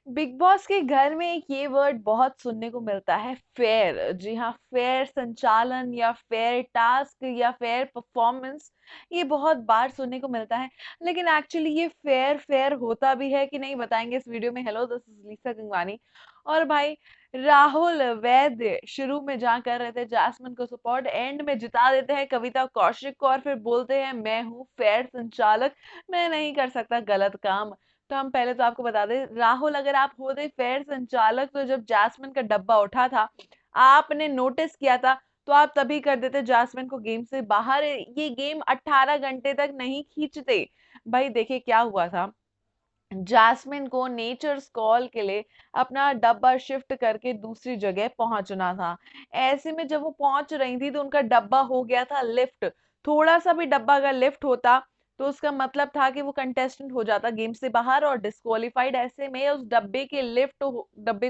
Big boss के घर में एक ये वर्ड बहुत सुनने को मिलता है, फेयर। जी हाँ, फेयर संचालन या फेयर टास्क या फेयर परफॉर्मेंस, ये बहुत बार सुनने को मिलता है। लेकिन एक्चुअली ये फेयर फेयर होता भी है कि नहीं, बताएंगे इस वीडियो में। Hello, this is Lisa Gangwani. और भाई, राहुल वैद्य शुरू में जहाँ कर रहे थे जासमिन को सपोर्ट, एंड में जिता देते हैं कविता कौशिक को और फिर बोलते हैं मैं हूँ फेयर संचालक, मैं नहीं कर सकता गलत काम। तो हम पहले तो आपको बता दें, राहुल अगर आप होते फेयर संचालक तो जब जासमिन का डब्बा उठा था, आपने नोटिस किया था, तो आप तभी कर देते जासमिन को गेम से बाहर। ये गेम 18 घंटे तक नहीं खींचते। भाई देखिए क्या हुआ था। जास्मिन को नेचर्स कॉल के लिए अपना डब्बा शिफ्ट करके दूसरी जगह पहुंचना था। ऐसे में जब वो पहुंच रही थी तो उनका डब्बा हो गया था लिफ्ट। थोड़ा सा भी डब्बा अगर लिफ्ट होता तो उसका मतलब था कि वो कंटेस्टेंट हो जाता गेम से बाहर और डिस्क्वालिफाइड। ऐसे में उस डब्बे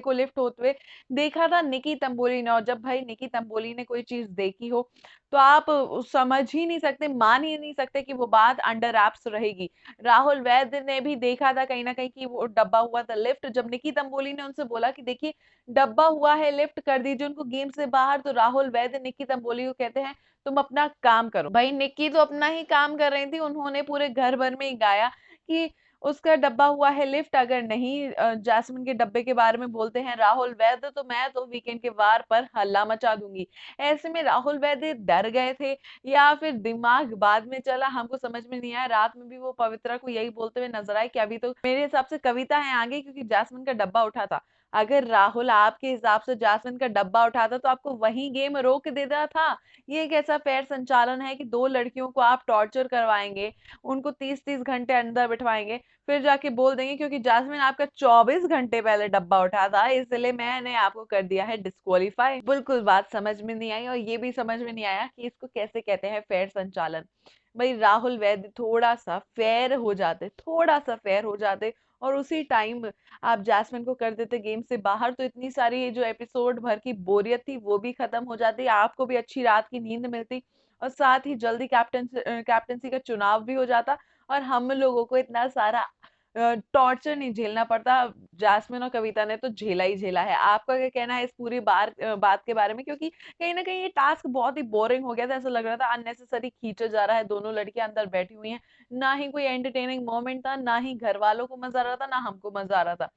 को लिफ्ट होते हुए देखा था निकी तंबोली ने। और जब भाई निकी तंबोली ने कोई चीज देखी हो तो आप समझ ही नहीं सकते, मान ही नहीं सकते कि वो बात अंडर एप्स रहेगी। राहुल वैद्य ने भी देखा था कहीं ना कहीं कि वो डब्बा हुआ था लिफ्ट। जब निकी तंबोली ने उनसे बोला कि देखिए डब्बा हुआ है, लिफ्ट कर दीजिए उनको गेम से बाहर, तो राहुल वैद्य निकी तंबोली को कहते हैं तुम अपना काम करो। भाई निक्की तो अपना ही काम कर रही थी, उन्होंने पूरे घर भर में ही गाया कि उसका डब्बा हुआ है लिफ्ट। अगर नहीं जास्मिन के डब्बे के बारे में बोलते हैं राहुल वैद्य, तो मैं तो वीकेंड के वार पर हल्ला मचा दूंगी। ऐसे में राहुल वैद्य डर गए थे या फिर दिमाग बाद में चला, हमको समझ में नहीं आया। रात में भी वो पवित्रा को यही बोलते हुए नजर आए कि अभी तो मेरे हिसाब से कविता है आगे, क्योंकि जास्मिन का डब्बा उठा था। अगर राहुल आपके हिसाब से जास्मिन का डब्बा उठाता तो आपको वही गेम रोक देता था। ये कैसा फेयर संचालन है कि दो लड़कियों को आप टॉर्चर करवाएंगे, उनको 30-30 घंटे अंदर बिठवाएंगे, फिर जाके बोल देंगे क्योंकि जास्मिन आपका 24 घंटे पहले डब्बा उठा था इसलिए मैंने आपको कर दिया है डिस्क्वालीफाई। बिल्कुल बात समझ में नहीं आई और ये भी समझ में नहीं आया कि इसको कैसे कहते हैं फेयर संचालन। भाई राहुल वैद्य थोड़ा सा फेयर हो जाते और उसी टाइम आप जैस्मिन को कर देते गेम से बाहर, तो इतनी सारी ये जो एपिसोड भर की बोरियत थी वो भी खत्म हो जाती, आपको भी अच्छी रात की नींद मिलती और साथ ही जल्दी कैप्टनसी का चुनाव भी हो जाता और हम लोगों को इतना सारा टॉर्चर नहीं झेलना पड़ता। जास्मिन और कविता ने तो झेला ही झेला है। आपका क्या कहना है इस पूरी बात के बारे में, क्योंकि कहीं ना कहीं ये टास्क बहुत ही बोरिंग हो गया था, ऐसा लग रहा था अननेसेसरी खींचा जा रहा है, दोनों लड़कियां अंदर बैठी हुई हैं, ना ही कोई एंटरटेनिंग मोमेंट था, ना ही घर वालों को मजा आ रहा था, ना हमको मजा आ रहा था।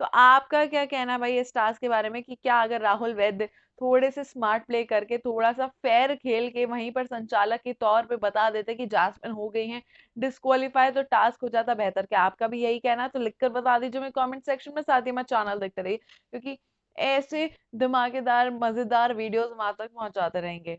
तो आपका क्या कहना है भाई इस टास्क के बारे में कि क्या अगर राहुल वैद्य थोड़े से स्मार्ट प्ले करके थोड़ा सा फेयर खेल के वहीं पर संचालक के तौर पे बता देते कि जासमिन हो गई हैं डिस्क्वालीफाई, तो टास्क हो जाता बेहतर? क्या आपका भी यही कहना है? तो लिखकर बता दीजिए मैं कमेंट सेक्शन में। साथ ही मैं चैनल देखते रहिए, क्योंकि ऐसे धमाकेदार मजेदार वीडियोस वहां तक पहुंचाते रहेंगे।